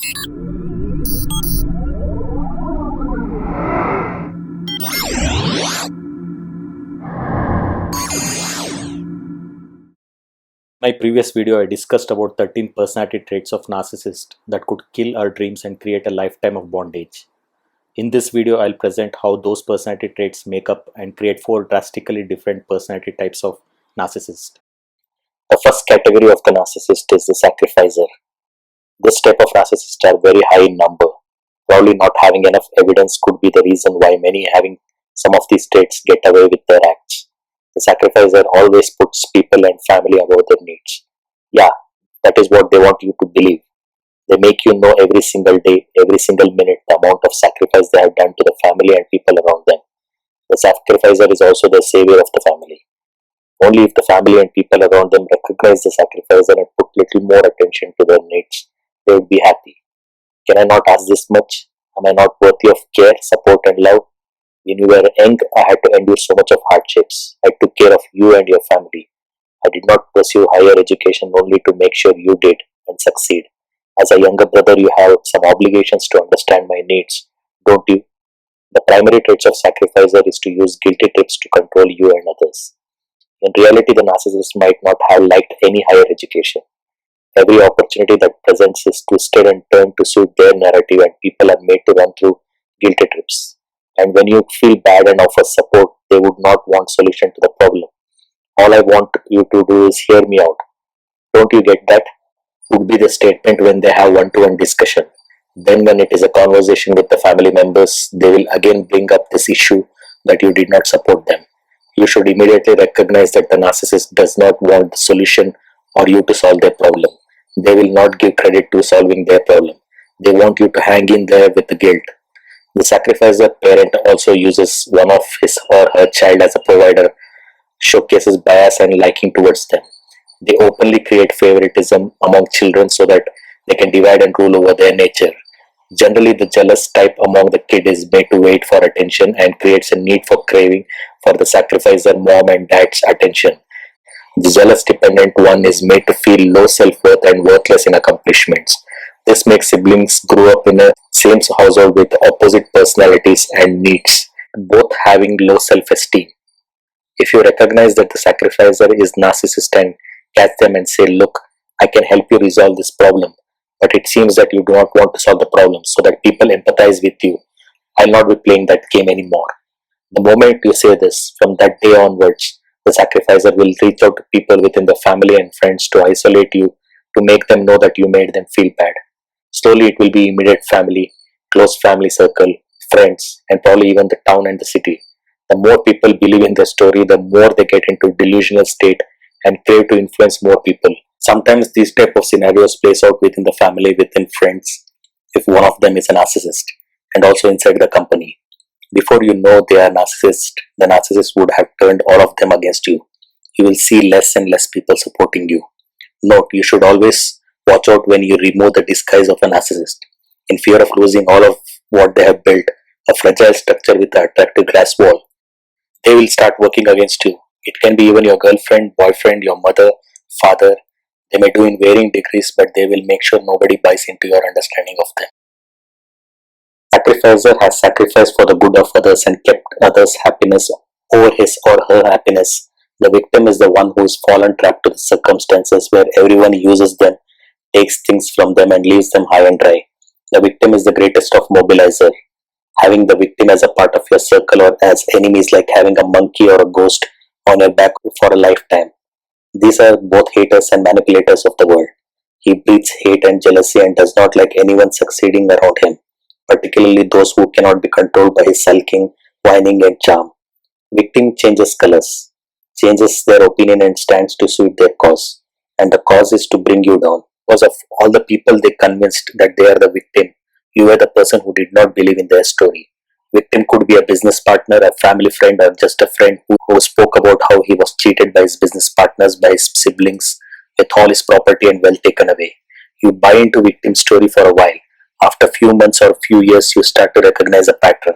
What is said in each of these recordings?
My previous video I discussed about 13 personality traits of narcissist that could kill our dreams and create a lifetime of bondage. In this video I'll present how those personality traits make up and create 4 drastically different personality types of narcissist. The first category of the narcissist is the sacrificer. This type of narcissists are very high in number. Probably not having enough evidence could be the reason why many having some of these traits get away with their acts. The sacrificer always puts people and family above their needs. Yeah, that is what they want you to believe. They make you know every single day, every single minute the amount of sacrifice they have done to the family and people around them. The sacrificer is also the savior of the family. Only if the family and people around them recognize the sacrificer and put little more attention to their needs, they would be happy. Can I not ask this much? Am I not worthy of care, support and love? When you were young, I had to endure so much of hardships. I took care of you and your family. I did not pursue higher education only to make sure you did and succeed. As a younger brother, you have some obligations to understand my needs, don't you? The primary traits of sacrificer is to use guilty trips to control you and others. In reality, the narcissist might not have liked any higher education. Every opportunity that presents is twisted and turned to suit their narrative, and people are made to run through guilty trips. And when you feel bad and offer support, they would not want solution to the problem. All I want you to do is hear me out. Don't you get that? Would be the statement when they have one-to-one discussion. Then when it is a conversation with the family members, they will again bring up this issue that you did not support them. You should immediately recognize that the narcissist does not want the solution or you to solve their problem. They will not give credit to solving their problem. They want you to hang in there with the guilt. The sacrificer parent also uses one of his or her child as a provider, showcases bias and liking towards them. They openly create favoritism among children so that they can divide and rule over their nature. Generally, the jealous type among the kid is made to wait for attention and creates a need for craving for the sacrificer mom and dad's attention. The jealous dependent one is made to feel low self-worth and worthless in accomplishments. This makes siblings grow up in a same household with opposite personalities and needs, both having low self-esteem. If you recognize that the sacrificer is narcissist and catch them and say, look, I can help you resolve this problem, but it seems that you do not want to solve the problem so that people empathize with you, I'll not be playing that game anymore. The moment you say this, from that day onwards, the sacrificer will reach out to people within the family and friends to isolate you, to make them know that you made them feel bad. Slowly it will be immediate family, close family circle, friends, and probably even the town and the city. The more people believe in their story, the more they get into delusional state and crave to influence more people. Sometimes these type of scenarios plays out within the family, within friends, if one of them is a narcissist, and also inside the company. Before you know they are narcissist, the narcissist would have turned all of them against you. You will see less and less people supporting you. Note, you should always watch out when you remove the disguise of a narcissist. In fear of losing all of what they have built, a fragile structure with an attractive glass wall, they will start working against you. It can be even your girlfriend, boyfriend, your mother, father. They may do in varying degrees, but they will make sure nobody buys into your understanding of them. Sacrificer has sacrificed for the good of others and kept others' happiness over his or her happiness. The victim is the one who is fallen trapped to the circumstances where everyone uses them, takes things from them and leaves them high and dry. The victim is the greatest of mobilizer. Having the victim as a part of your circle or as enemy is like having a monkey or a ghost on your back for a lifetime. These are both haters and manipulators of the world. He breeds hate and jealousy and does not like anyone succeeding around him, particularly those who cannot be controlled by his sulking, whining and charm. Victim changes colors, changes their opinion and stands to suit their cause, and the cause is to bring you down. Because of all the people they convinced that they are the victim, you were the person who did not believe in their story. Victim could be a business partner, a family friend, or just a friend who spoke about how he was cheated by his business partners, by his siblings, with all his property and wealth taken away. You buy into victim's story for a while. After a few months or a few years, you start to recognize a pattern.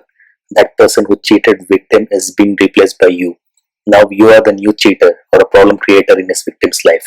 That person who cheated victim is being replaced by you. Now you are the new cheater or a problem creator in his victim's life.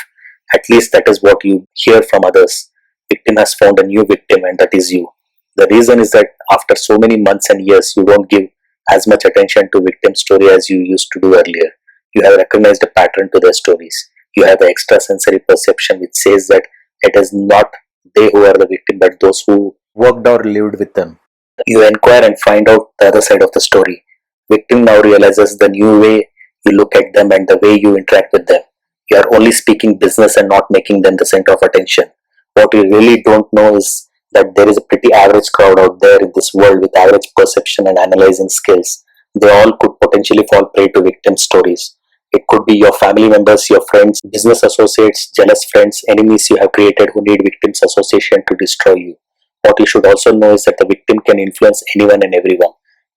At least that is what you hear from others. victim has found a new victim, and that is you. The reason is that after so many months and years, you don't give as much attention to victim story as you used to do earlier. You have recognized a pattern to their stories. You have the extrasensory perception which says that it is not they who are the victim but those who worked or lived with them. You inquire and find out the other side of the story. Victim now realizes the new way you look at them and the way you interact with them. You are only speaking business and not making them the center of attention. What you really don't know is that there is a pretty average crowd out there in this world with average perception and analyzing skills. They all could potentially fall prey to victim stories. It could be your family members, your friends, business associates, jealous friends, enemies you have created who need victims association to destroy you. What you should also know is that the victim can influence anyone and everyone.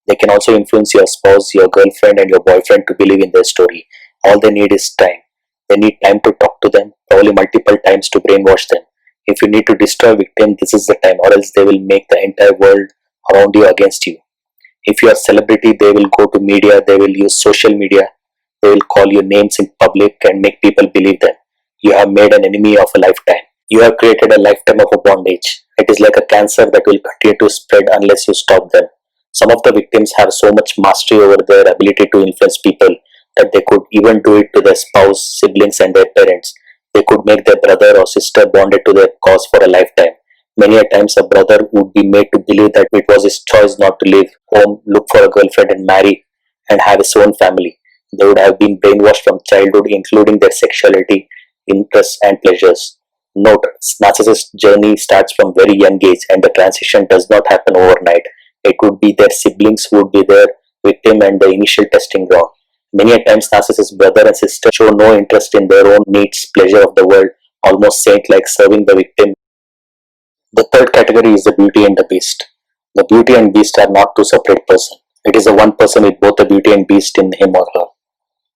They can also influence your spouse, your girlfriend, and your boyfriend to believe in their story. All they need is time. They need time to talk to them, probably multiple times to brainwash them. If you need to destroy a victim, this is the time, or else they will make the entire world around you against you. If you are a celebrity, they will go to media, they will use social media, they will call you names in public and make people believe them. You have made an enemy of a lifetime. You have created a lifetime of a bondage. It is like a cancer that will continue to spread unless you stop them. Some of the victims have so much mastery over their ability to influence people that they could even do it to their spouse, siblings, and their parents. They could make their brother or sister bonded to their cause for a lifetime. Many a times a brother would be made to believe that it was his choice not to leave home, look for a girlfriend and marry and have his own family. They would have been brainwashed from childhood, including their sexuality, interests, and pleasures. Note, narcissist journey starts from very young age and the transition does not happen overnight. It would be their siblings who would be their victim and the initial testing ground. Many a times narcissist brother and sister show no interest in their own needs, pleasure of the world, almost saint-like serving the victim. The third category is the beauty and the beast. The beauty and beast are not two separate persons. It is a one person with both the beauty and beast in him or her.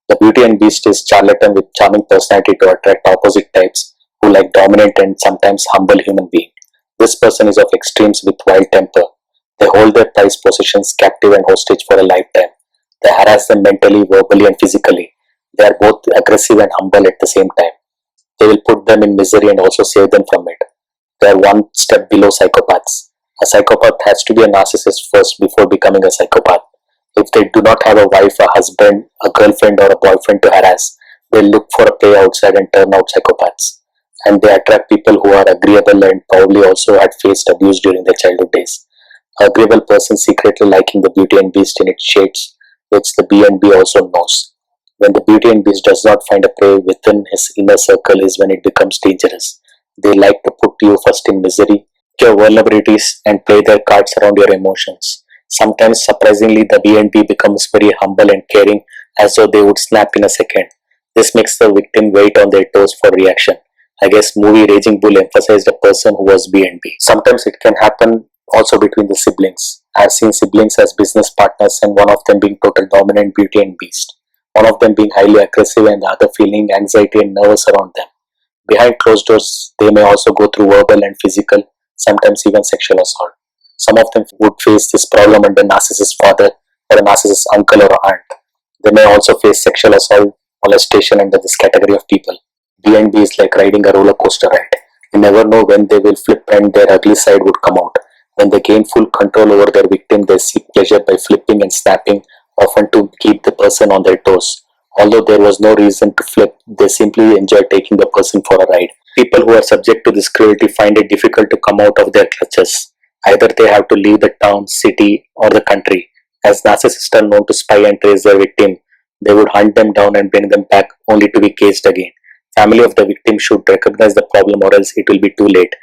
The beauty and beast is charlatan with charming personality to attract opposite types who like dominant and sometimes humble human being. This person is of extremes with wild temper. They hold their prized possessions captive and hostage for a lifetime. They harass them mentally, verbally, and physically. They are both aggressive and humble at the same time. They will put them in misery and also save them from it. They are one step below psychopaths. A psychopath has to be a narcissist first before becoming a psychopath. If they do not have a wife, a husband, a girlfriend, or a boyfriend to harass, they look for a prey outside and turn out psychopaths. And they attract people who are agreeable and probably also had faced abuse during their childhood days. An agreeable person secretly liking the beauty and beast in its shades, which the B and B also knows. When the beauty and beast does not find a prey within his inner circle is when it becomes dangerous. They like to put you first in misery, your vulnerabilities, and play their cards around your emotions. Sometimes, surprisingly, the B and B becomes very humble and caring as though they would snap in a second. This makes the victim wait on their toes for reaction. I guess movie Raging Bull emphasized a person who was B and B. Sometimes it can happen also between the siblings. I have seen siblings as business partners and one of them being total dominant beauty and beast. One of them being highly aggressive and the other feeling anxiety and nervous around them. Behind closed doors, they may also go through verbal and physical, sometimes even sexual assault. Some of them would face this problem under narcissist father or a narcissist uncle or aunt. They may also face sexual assault, molestation under this category of people. B and B is like riding a roller coaster ride. You never know when they will flip and their ugly side would come out. When they gain full control over their victim, they seek pleasure by flipping and snapping, often to keep the person on their toes. Although there was no reason to flip, they simply enjoy taking the person for a ride. People who are subject to this cruelty find it difficult to come out of their clutches. Either they have to leave the town, city, or the country. As narcissists are known to spy and trace their victim, they would hunt them down and bring them back only to be caged again. Family of the victim should recognize the problem or else it will be too late.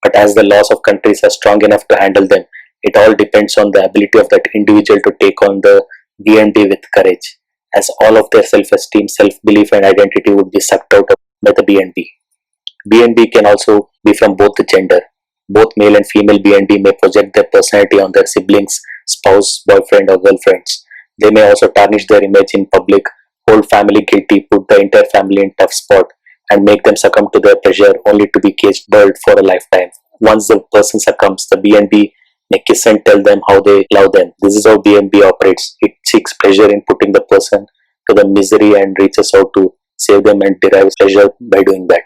But as the laws of countries are strong enough to handle them, it all depends on the ability of that individual to take on the B&B with courage, as all of their self-esteem, self-belief and identity would be sucked out by the B&B. B&B can also be from both the gender. Both male and female B&B may project their personality on their siblings, spouse, boyfriend or girlfriends. They may also tarnish their image in public, hold family guilty, put the entire family in tough spot and make them succumb to their pressure only to be caged bird for a lifetime. Once the person succumbs, the B&B may kiss and tell them how they love them. This is how B&B operates. It seeks pleasure in putting the person to the misery and reaches out to save them and derives pleasure by doing that.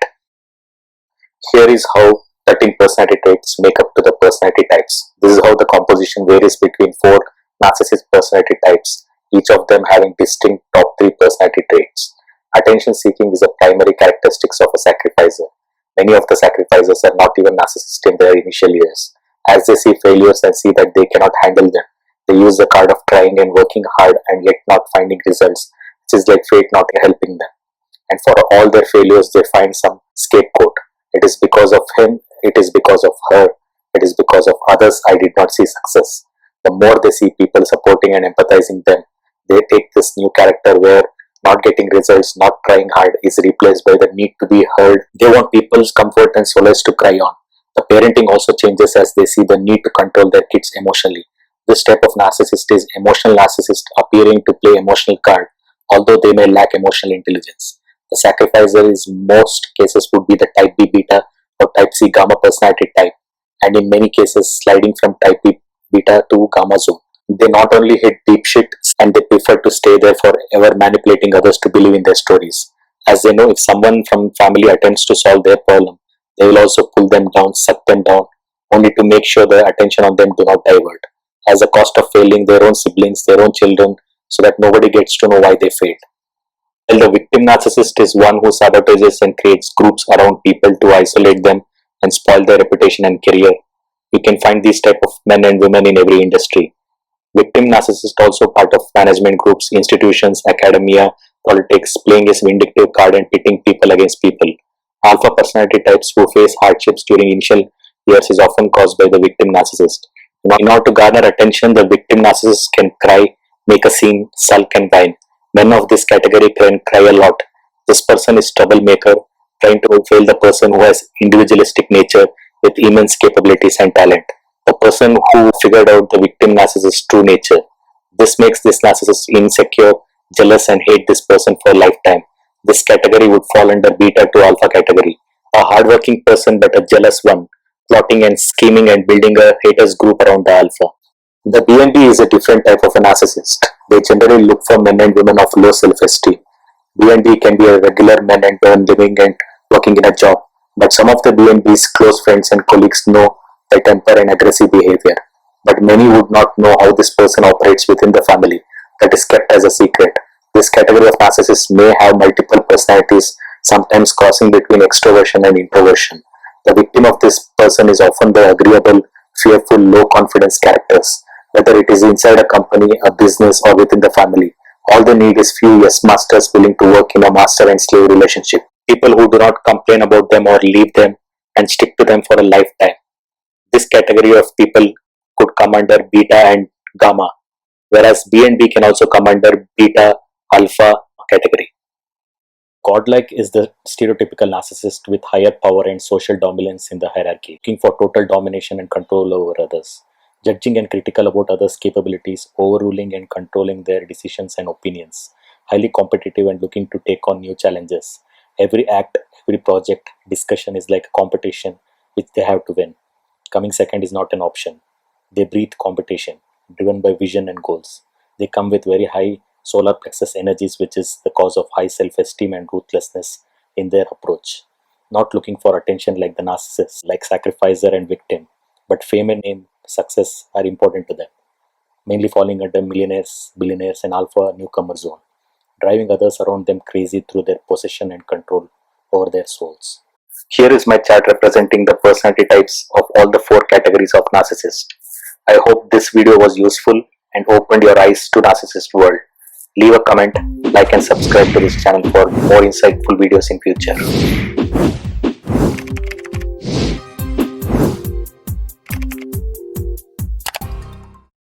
Here is how 13 personality traits make up to the personality types. This is how the composition varies between 4 narcissist personality types, each of them having distinct top 3 personality traits. Attention seeking is a primary characteristic of a sacrificer. Many of the sacrificers are not even narcissists in their initial years. As they see failures and see that they cannot handle them, they use the card of trying and working hard and yet not finding results, which is like fate not helping them. And for all their failures, they find some scapegoat. It is because of him, it is because of her, it is because of others I did not see success. The more they see people supporting and empathizing them, they take this new character where not getting results, not trying hard is replaced by the need to be heard. They want people's comfort and solace to cry on. The parenting also changes as they see the need to control their kids emotionally. This type of narcissist is emotional narcissist appearing to play emotional card, although they may lack emotional intelligence. The sacrificer is most cases would be the type B beta or type C gamma personality type, and in many cases sliding from type B beta to gamma zone. They not only hit deep shit and they prefer to stay there forever manipulating others to believe in their stories. As they know if someone from family attempts to solve their problem, they will also pull them down, suck them down, only to make sure the attention on them do not divert, as a cost of failing their own siblings, their own children, so that nobody gets to know why they failed. While the victim narcissist is one who sabotages and creates groups around people to isolate them and spoil their reputation and career, you can find these type of men and women in every industry. Victim narcissist also part of management groups, institutions, academia, politics, playing his vindictive card and pitting people against people. Alpha personality types who face hardships during initial years is often caused by the victim narcissist. In order to garner attention, the victim narcissist can cry, make a scene, sulk and whine. Men of this category can cry a lot. This person is troublemaker, trying to fail the person who has individualistic nature with immense capabilities and talent. The person who figured out the victim narcissist's true nature. This makes this narcissist insecure, jealous and hate this person for a lifetime. This category would fall under beta to alpha category. A hardworking person but a jealous one, plotting and scheming and building a haters group around the alpha. The BNB is a different type of a narcissist. They generally look for men and women of low self-esteem. BNB can be a regular men and women living and working in a job, but some of the BNB's close friends and colleagues know their temper and aggressive behavior. But many would not know how this person operates within the family. That is kept as a secret. This category of narcissists may have multiple personalities, sometimes crossing between extroversion and introversion. The victim of this person is often the agreeable, fearful, low confidence characters. Whether it is inside a company, a business or within the family, all they need is few yes masters willing to work in a master and slave relationship. People who do not complain about them or leave them and stick to them for a lifetime. This category of people could come under beta and gamma, whereas B and B can also come under beta, alpha category. Godlike is the stereotypical narcissist with higher power and social dominance in the hierarchy, looking for total domination and control over others, judging and critical about others' capabilities, overruling and controlling their decisions and opinions, highly competitive and looking to take on new challenges. Every act, every project, discussion is like a competition which they have to win. Coming second is not an option. They breathe competition, driven by vision and goals. They come with very high solar plexus energies, which is the cause of high self-esteem and ruthlessness in their approach. Not looking for attention like the narcissist, like sacrificer and victim, but fame and name, success are important to them, mainly falling under millionaires, billionaires and alpha newcomer zone, driving others around them crazy through their possession and control over their souls. Here is my chart representing the personality types of all the 4 categories of narcissist. I hope this video was useful and opened your eyes to narcissist world. Leave a comment, like and subscribe to this channel for more insightful videos in future.